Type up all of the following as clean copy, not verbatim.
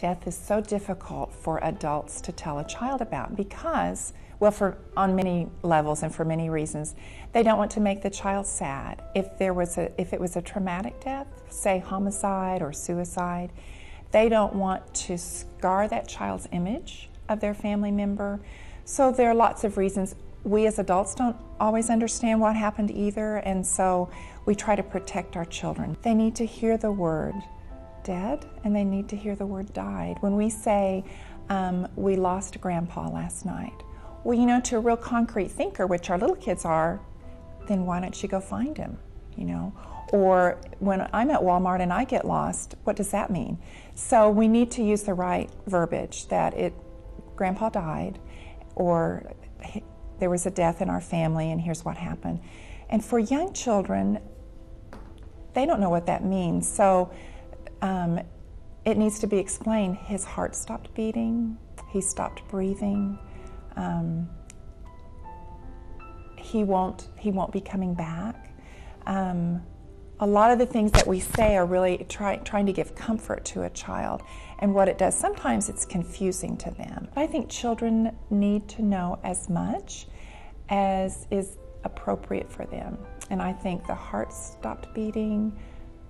Death is so difficult for adults to tell a child about because, well, on many levels and for many reasons, they don't want to make the child sad. If it was a traumatic death, say homicide or suicide, they don't want to scar that child's image of their family member. So there are lots of reasons. We as adults don't always understand what happened either, and so we try to protect our children. They need to hear the word dead, and they need to hear the word died. When we say, we lost Grandpa last night, well, to a real concrete thinker, which our little kids are, then why don't you go find him, Or when I'm at Walmart and I get lost, what does that mean? So we need to use the right verbiage, that Grandpa died, or there was a death in our family and here's what happened. And for young children, they don't know what that means. So it needs to be explained. His heart stopped beating, he stopped breathing, he won't be coming back. A lot of the things that we say are really trying to give comfort to a child, and what it does, sometimes it's confusing to them. I think children need to know as much as is appropriate for them, and I think the heart stopped beating,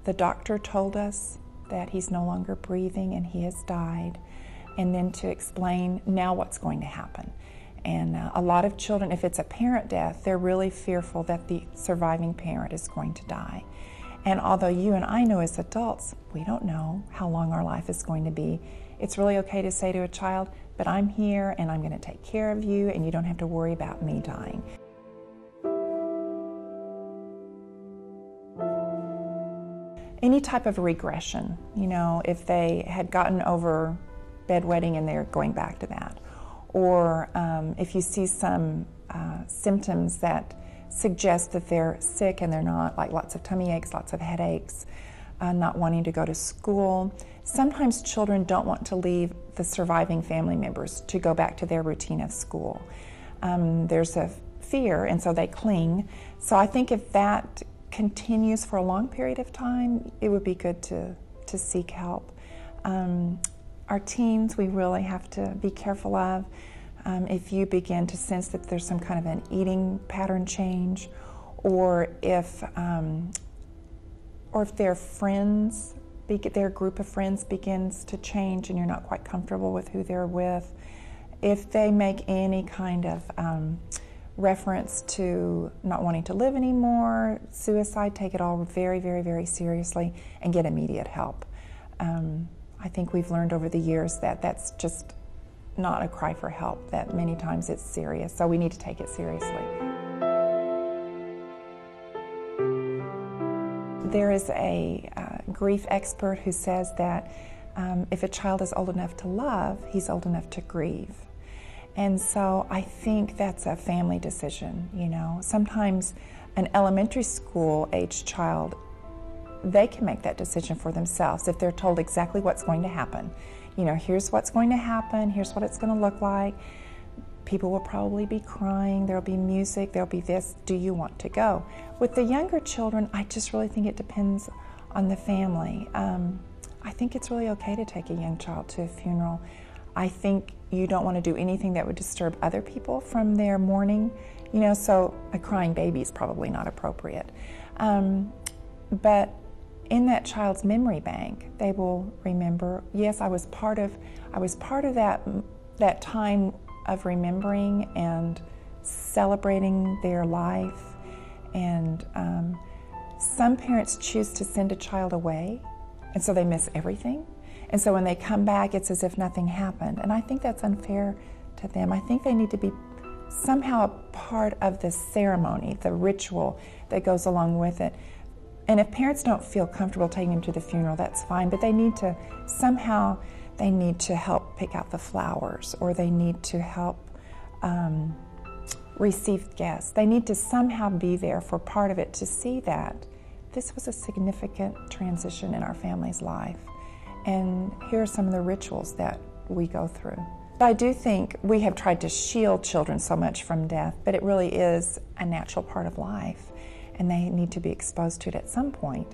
the doctor told us that he's no longer breathing and he has died, and then to explain now what's going to happen. And a lot of children, if it's a parent death, they're really fearful that the surviving parent is going to die. And although you and I know as adults, we don't know how long our life is going to be, it's really okay to say to a child, but I'm here and I'm going to take care of you and you don't have to worry about me dying. Any type of regression, if they had gotten over bedwetting and they're going back to that, or if you see some symptoms that suggest that they're sick and they're not, like lots of tummy aches, lots of headaches, not wanting to go to school. Sometimes children don't want to leave the surviving family members to go back to their routine of school. There's a fear, and so they cling. So I think if that continues for a long period of time, it would be good to seek help. Our teens, we really have to be careful of. If you begin to sense that there's some kind of an eating pattern change, or if their friends, their group of friends begins to change and you're not quite comfortable with who they're with, if they make any kind of reference to not wanting to live anymore, suicide, take it all very, very, very seriously and get immediate help. I think we've learned over the years that that's just not a cry for help, that many times it's serious, so we need to take it seriously. There is a grief expert who says that if a child is old enough to love, he's old enough to grieve. And so I think that's a family decision, Sometimes an elementary school age child, they can make that decision for themselves if they're told exactly what's going to happen. Here's what's going to happen, here's what it's going to look like. People will probably be crying, there'll be music, there'll be this. Do you want to go? With the younger children, I just really think it depends on the family. I think it's really okay to take a young child to a funeral. I think you don't want to do anything that would disturb other people from their mourning, so a crying baby is probably not appropriate. But in that child's memory bank, they will remember, yes, I was part of that time of remembering and celebrating their life. And some parents choose to send a child away, and so they miss everything. And so when they come back, it's as if nothing happened. And I think that's unfair to them. I think they need to be somehow a part of the ceremony, the ritual that goes along with it. And if parents don't feel comfortable taking them to the funeral, that's fine, but they need to help pick out the flowers, or they need to help receive guests. They need to somehow be there for part of it to see that this was a significant transition in our family's life. And here are some of the rituals that we go through. I do think we have tried to shield children so much from death, but it really is a natural part of life, and they need to be exposed to it at some point.